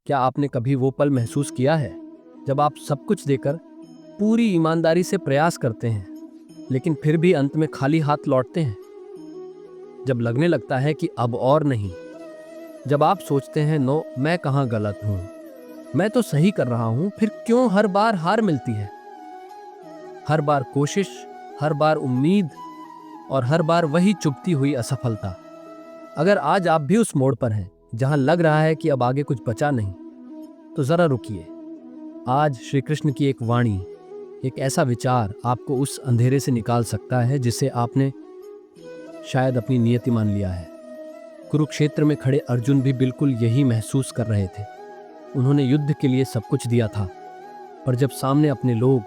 क्या आपने कभी वो पल महसूस किया है जब आप सब कुछ देकर पूरी ईमानदारी से प्रयास करते हैं, लेकिन फिर भी अंत में खाली हाथ लौटते हैं? जब लगने लगता है कि अब और नहीं, जब आप सोचते हैं नो, मैं कहाँ गलत हूं, मैं तो सही कर रहा हूं, फिर क्यों हर बार हार मिलती है? हर बार कोशिश, हर बार उम्मीद और हर बार वही चुभती हुई असफलता। अगर आज आप भी उस मोड़ पर हैं जहां लग रहा है कि अब आगे कुछ बचा नहीं, तो जरा रुकिए। आज श्री कृष्ण की एक वाणी, एक ऐसा विचार आपको उस अंधेरे से निकाल सकता है जिसे आपने शायद अपनी नियति मान लिया है। कुरुक्षेत्र में खड़े अर्जुन भी बिल्कुल यही महसूस कर रहे थे। उन्होंने युद्ध के लिए सब कुछ दिया था, पर जब सामने अपने लोग,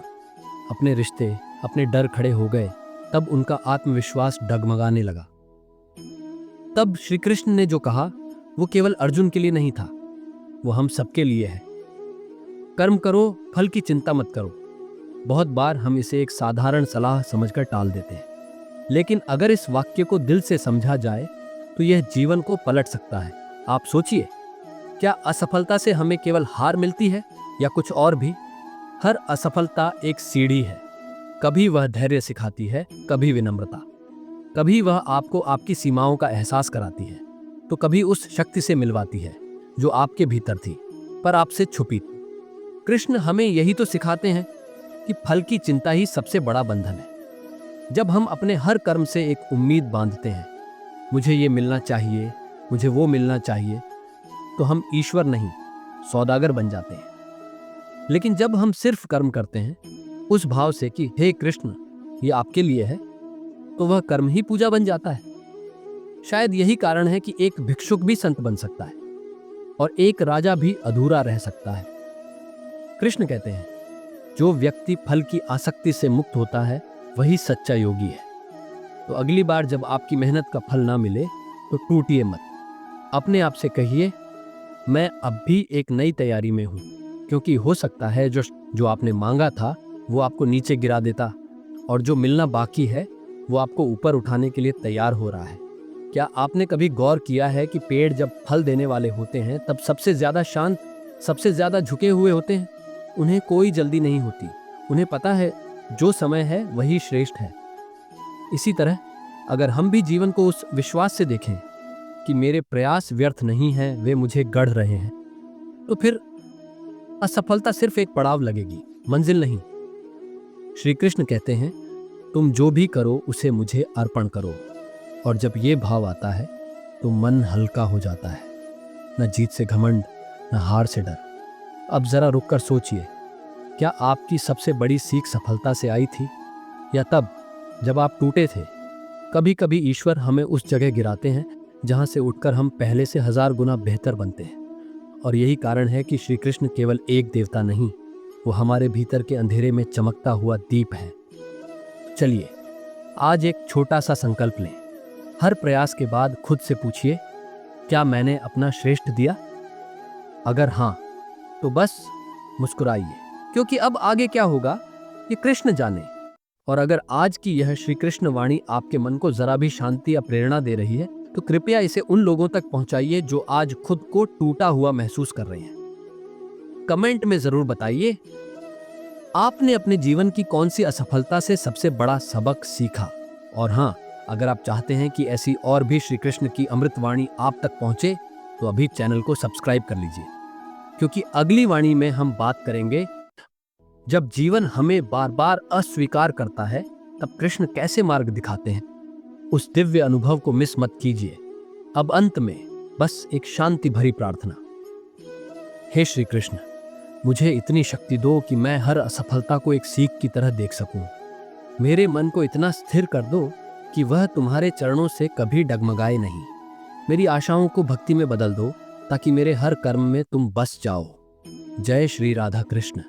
अपने रिश्ते, अपने डर खड़े हो गए, तब उनका आत्मविश्वास डगमगाने लगा। तब श्री कृष्ण ने जो कहा वो केवल अर्जुन के लिए नहीं था, वो हम सबके लिए है। कर्म करो, फल की चिंता मत करो। बहुत बार हम इसे एक साधारण सलाह समझकर टाल देते हैं, लेकिन अगर इस वाक्य को दिल से समझा जाए तो यह जीवन को पलट सकता है। आप सोचिए, क्या असफलता से हमें केवल हार मिलती है या कुछ और भी? हर असफलता एक सीढ़ी है। कभी वह धैर्य सिखाती है, कभी विनम्रता, कभी वह आपको आपकी सीमाओं का एहसास कराती है, तो कभी उस शक्ति से मिलवाती है जो आपके भीतर थी पर आपसे छुपी थी। कृष्ण हमें यही तो सिखाते हैं कि फल की चिंता ही सबसे बड़ा बंधन है। जब हम अपने हर कर्म से एक उम्मीद बांधते हैं, मुझे ये मिलना चाहिए, मुझे वो मिलना चाहिए, तो हम ईश्वर नहीं, सौदागर बन जाते हैं। लेकिन जब हम सिर्फ कर्म करते हैं उस भाव से कि हे कृष्ण, ये आपके लिए है, तो वह कर्म ही पूजा बन जाता है। शायद यही कारण है कि एक भिक्षुक भी संत बन सकता है और एक राजा भी अधूरा रह सकता है। कृष्ण कहते हैं, जो व्यक्ति फल की आसक्ति से मुक्त होता है वही सच्चा योगी है। तो अगली बार जब आपकी मेहनत का फल ना मिले तो टूटिए मत। अपने आप से कहिए, मैं अब भी एक नई तैयारी में हूं, क्योंकि हो सकता है जो आपने मांगा था वो आपको नीचे गिरा देता, और जो मिलना बाकी है वो आपको ऊपर उठाने के लिए तैयार हो रहा है। क्या आपने कभी गौर किया है कि पेड़ जब फल देने वाले होते हैं तब सबसे ज्यादा शांत, सबसे ज्यादा झुके हुए होते हैं? उन्हें कोई जल्दी नहीं होती। उन्हें पता है जो समय है वही श्रेष्ठ है। इसी तरह अगर हम भी जीवन को उस विश्वास से देखें कि मेरे प्रयास व्यर्थ नहीं हैं, वे मुझे गढ़ रहे हैं, तो फिर असफलता सिर्फ एक पड़ाव लगेगी, मंजिल नहीं। श्री कृष्ण कहते हैं, तुम जो भी करो उसे मुझे अर्पण करो। और जब ये भाव आता है तो मन हल्का हो जाता है। न जीत से घमंड, न हार से डर। अब जरा रुककर सोचिए, क्या आपकी सबसे बड़ी सीख सफलता से आई थी या तब जब आप टूटे थे? कभी कभी ईश्वर हमें उस जगह गिराते हैं जहां से उठकर हम पहले से 1000 गुना बेहतर बनते हैं। और यही कारण है कि श्री कृष्ण केवल एक देवता नहीं, वो हमारे भीतर के अंधेरे में चमकता हुआ दीप है। चलिए आज एक छोटा सा संकल्प लें। हर प्रयास के बाद खुद से पूछिए, क्या मैंने अपना श्रेष्ठ दिया? अगर हां, तो बस मुस्कुराइए, क्योंकि अब आगे क्या होगा ये कृष्ण जाने। और अगर आज की यह श्री कृष्ण वाणी आपके मन को जरा भी शांति या प्रेरणा दे रही है, तो कृपया इसे उन लोगों तक पहुंचाइए जो आज खुद को टूटा हुआ महसूस कर रहे हैं। कमेंट में जरूर बताइए, आपने अपने जीवन की कौन सी असफलता से सबसे बड़ा सबक सीखा। और हाँ, अगर आप चाहते हैं कि ऐसी और भी श्री कृष्ण की अमृतवाणी आप तक पहुंचे, तो अभी चैनल को सब्सक्राइब कर लीजिए, क्योंकि अगली वाणी में हम बात करेंगे, जब जीवन हमें बार बार अस्वीकार करता है तब कृष्ण कैसे मार्ग दिखाते हैं। उस दिव्य अनुभव को मिस मत कीजिए। अब अंत में बस एक शांति भरी प्रार्थना। हे श्री कृष्ण, मुझे इतनी शक्ति दो कि मैं हर असफलता को एक सीख की तरह देख सकूं। मेरे मन को इतना स्थिर कर दो कि वह तुम्हारे चरणों से कभी डगमगाए नहीं। मेरी आशाओं को भक्ति में बदल दो ताकि मेरे हर कर्म में तुम बस जाओ। जय श्री राधा कृष्ण।